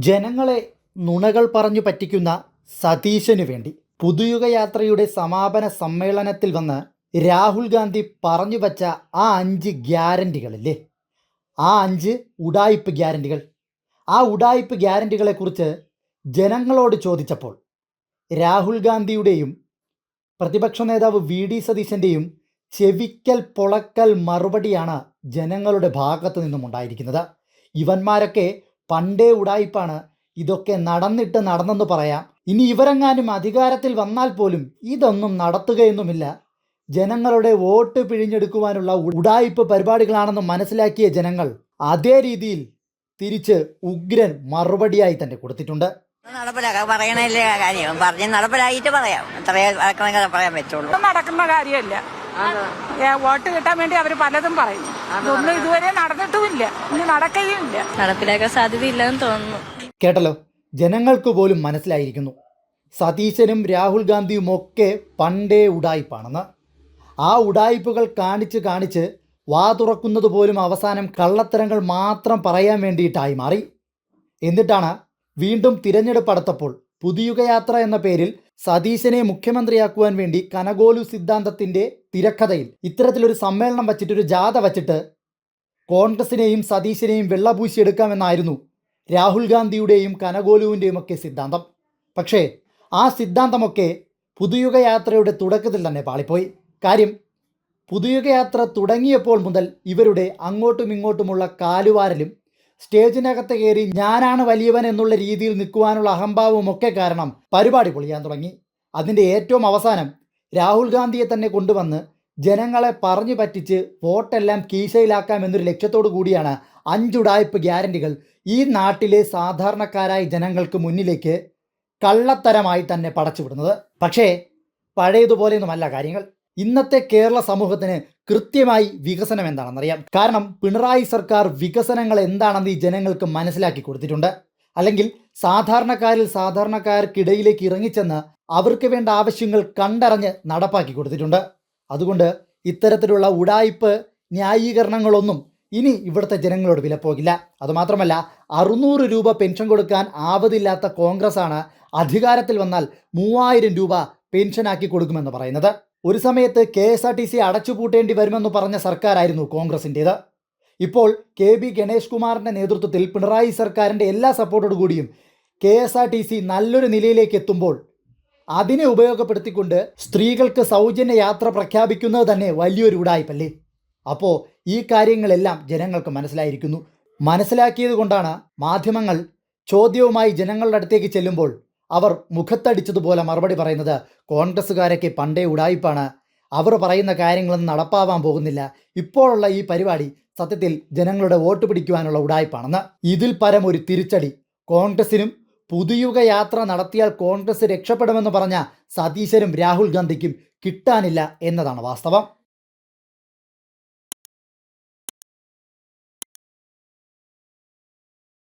ജനങ്ങളെ നുണകൾ പറഞ്ഞു പറ്റിക്കുന്ന സതീശനു വേണ്ടി പുതുയുഗ യാത്രയുടെ സമാപന സമ്മേളനത്തിൽ വന്ന് രാഹുൽ ഗാന്ധി പറഞ്ഞു വച്ച ആ 5 ഗ്യാരണ്ടികളില്ലേ, ആ 5 ഉഡായിപ്പ് ഗ്യാരണ്ടികൾ, ആ ഉഡായിപ്പ് ഗ്യാരണ്ടികളെക്കുറിച്ച് ജനങ്ങളോട് ചോദിച്ചപ്പോൾ രാഹുൽ ഗാന്ധിയുടെയും പ്രതിപക്ഷ നേതാവ് വി സതീശൻ്റെയും ചെവിക്കൽ പൊളക്കൽ മറുപടിയാണ് ജനങ്ങളുടെ ഭാഗത്തു നിന്നും ഉണ്ടായിരിക്കുന്നത്. ഇവന്മാരൊക്കെ പണ്ടേ ഉഡായിപ്പാണ്, ഇതൊക്കെ നടന്നെന്ന് പറയാം. ഇനി ഇവരെങ്ങാനും അധികാരത്തിൽ വന്നാൽ പോലും ഇതൊന്നും നടത്തുകയൊന്നുമില്ല, ജനങ്ങളുടെ വോട്ട് പിഴിഞ്ഞെടുക്കുവാനുള്ള ഉഡായിപ്പ് പരിപാടികളാണെന്ന് മനസ്സിലാക്കിയ ജനങ്ങൾ അതേ രീതിയിൽ തിരിച്ച് ഉഗ്രൻ മറുപടിയായി തന്നെ കൊടുത്തിട്ടുണ്ട്. നടപ്പിലാക്കാൻ പറയണല്ലേ കാര്യം, പറഞ്ഞ് നടപ്പിലായിട്ട് പറയാം, അത്രയേ പറയാൻ പറ്റുള്ളൂ. നടക്കുന്ന കാര്യമല്ല, വോട്ട് കിട്ടാൻ വേണ്ടി അവർ പലതും പറയും. അതൊന്നും ഇതുവരെ നടന്നിട്ടുമില്ല, ഇനി നടക്കുകയുമില്ല, നടപ്പിലാക്കാൻ സാധ്യതയില്ലെന്ന് തോന്നുന്നു. കേട്ടല്ലോ, ജനങ്ങൾക്ക് പോലും മനസ്സിലായിരിക്കുന്നു സതീശനും രാഹുൽ ഗാന്ധിയും ഒക്കെ പണ്ടേ ഉഡായിപ്പാണെന്ന്. ആ ഉഡായിപ്പുകൾ കാണിച്ച് വാ തുറക്കുന്നത് പോലും അവസാനം കള്ളത്തരങ്ങൾ മാത്രം പറയാൻ വേണ്ടിയിട്ടായി മാറി. എന്നിട്ടാണ് വീണ്ടും തിരഞ്ഞെടുപ്പ് അടുത്തപ്പോൾ പുതുയുഗ യാത്ര എന്ന പേരിൽ സതീശനെ മുഖ്യമന്ത്രിയാക്കുവാൻ വേണ്ടി കനഗോലു സിദ്ധാന്തത്തിൻ്റെ തിരക്കഥയിൽ ഇത്തരത്തിലൊരു സമ്മേളനം വച്ചിട്ടൊരു ജാഥ വച്ചിട്ട് കോൺഗ്രസിനെയും സതീശനെയും വെള്ളപൂശിയെടുക്കാമെന്നായിരുന്നു രാഹുൽ ഗാന്ധിയുടെയും കനഗോലുവിൻ്റെയും ഒക്കെ സിദ്ധാന്തം. പക്ഷേ ആ സിദ്ധാന്തമൊക്കെ പുതുയുഗ യാത്രയുടെ തുടക്കത്തിൽ തന്നെ പാളിപ്പോയി. കാര്യം, പുതുയുഗ യാത്ര തുടങ്ങിയപ്പോൾ മുതൽ ഇവരുടെ അങ്ങോട്ടും ഇങ്ങോട്ടുമുള്ള കാലുവാരലും സ്റ്റേജിനകത്ത് കയറി ഞാനാണ് വലിയവൻ എന്നുള്ള രീതിയിൽ നിൽക്കുവാനുള്ള അഹംഭാവവും ഒക്കെ കാരണം പരിപാടി പൊളിയാൻ തുടങ്ങി. അതിൻ്റെ ഏറ്റവും അവസാനം രാഹുൽ ഗാന്ധിയെ തന്നെ കൊണ്ടുവന്ന് ജനങ്ങളെ പറഞ്ഞു പറ്റിച്ച് വോട്ടെല്ലാം കീശയിലാക്കാം എന്നൊരു ലക്ഷ്യത്തോടു കൂടിയാണ് 5 ഉഡായിപ്പ് ഗ്യാരണ്ടികൾ ഈ നാട്ടിലെ സാധാരണക്കാരായ ജനങ്ങൾക്ക് മുന്നിലേക്ക് കള്ളത്തരമായി തന്നെ പടച്ചുവിടുന്നത്. പക്ഷേ പഴയതുപോലെയൊന്നുമല്ല കാര്യങ്ങൾ. ഇന്നത്തെ കേരള സമൂഹത്തിന് കൃത്യമായി വികസനം എന്താണെന്നറിയാം. കാരണം പിണറായി സർക്കാർ വികസനങ്ങൾ എന്താണെന്ന് ഈ ജനങ്ങൾക്ക് മനസ്സിലാക്കി കൊടുത്തിട്ടുണ്ട്. അല്ലെങ്കിൽ സാധാരണക്കാർക്കിടയിലേക്ക് ഇറങ്ങിച്ചെന്ന് അവർക്ക് വേണ്ട ആവശ്യങ്ങൾ കണ്ടറിഞ്ഞ് നടപ്പാക്കി കൊടുത്തിട്ടുണ്ട്. അതുകൊണ്ട് ഇത്തരത്തിലുള്ള ഉഡായിപ്പ് ന്യായീകരണങ്ങളൊന്നും ഇനി ഇവിടുത്തെ ജനങ്ങളോട് വിലപ്പോകില്ല. അതുമാത്രമല്ല, 600 രൂപ പെൻഷൻ കൊടുക്കാൻ ആവതില്ലാത്ത കോൺഗ്രസ്സാണ് അധികാരത്തിൽ വന്നാൽ 3000 രൂപ പെൻഷനാക്കി കൊടുക്കുമെന്ന് പറയുന്നത്. ഒരു സമയത്ത് KSRTC അടച്ചുപൂട്ടേണ്ടി വരുമെന്ന് പറഞ്ഞ സർക്കാരായിരുന്നു കോൺഗ്രസിൻ്റേത്. ഇപ്പോൾ KB ഗണേഷ് കുമാറിൻ്റെ നേതൃത്വത്തിൽ പിണറായി സർക്കാരിൻ്റെ എല്ലാ സപ്പോർട്ടോടുകൂടിയും KSRTC നല്ലൊരു നിലയിലേക്ക് എത്തുമ്പോൾ അതിനെ ഉപയോഗപ്പെടുത്തിക്കൊണ്ട് സ്ത്രീകൾക്ക് സൗജന്യ യാത്ര പ്രഖ്യാപിക്കുന്നത് തന്നെ വലിയൊരു ഉഡായിപ്പല്ലേ. അപ്പോൾ ഈ കാര്യങ്ങളെല്ലാം ജനങ്ങൾക്ക് മനസ്സിലായിരിക്കുന്നു. മനസ്സിലാക്കിയത് കൊണ്ടാണ് മാധ്യമങ്ങൾ ചോദ്യവുമായി ജനങ്ങളുടെ അടുത്തേക്ക് ചെല്ലുമ്പോൾ അവർ മുഖത്തടിച്ചതുപോലെ മറുപടി പറയുന്നത് കോൺഗ്രസ്സുകാരൊക്കെ പണ്ടേ ഉഡായിപ്പാണ്, അവർ പറയുന്ന കാര്യങ്ങളൊന്നും നടപ്പാവാൻ പോകുന്നില്ല, ഇപ്പോഴുള്ള ഈ പരിപാടി സത്യത്തിൽ ജനങ്ങളുടെ വോട്ട് പിടിക്കുവാനുള്ള ഉഡായിപ്പാണെന്ന്. ഇതിൽ പരം ഒരു തിരിച്ചടി കോൺഗ്രസിനും പുതുയുഗ യാത്ര നടത്തിയാൽ കോൺഗ്രസ് രക്ഷപ്പെടുമെന്ന് പറഞ്ഞ സതീശനും രാഹുൽ ഗാന്ധിക്കും കിട്ടാനില്ല എന്നതാണ് വാസ്തവം.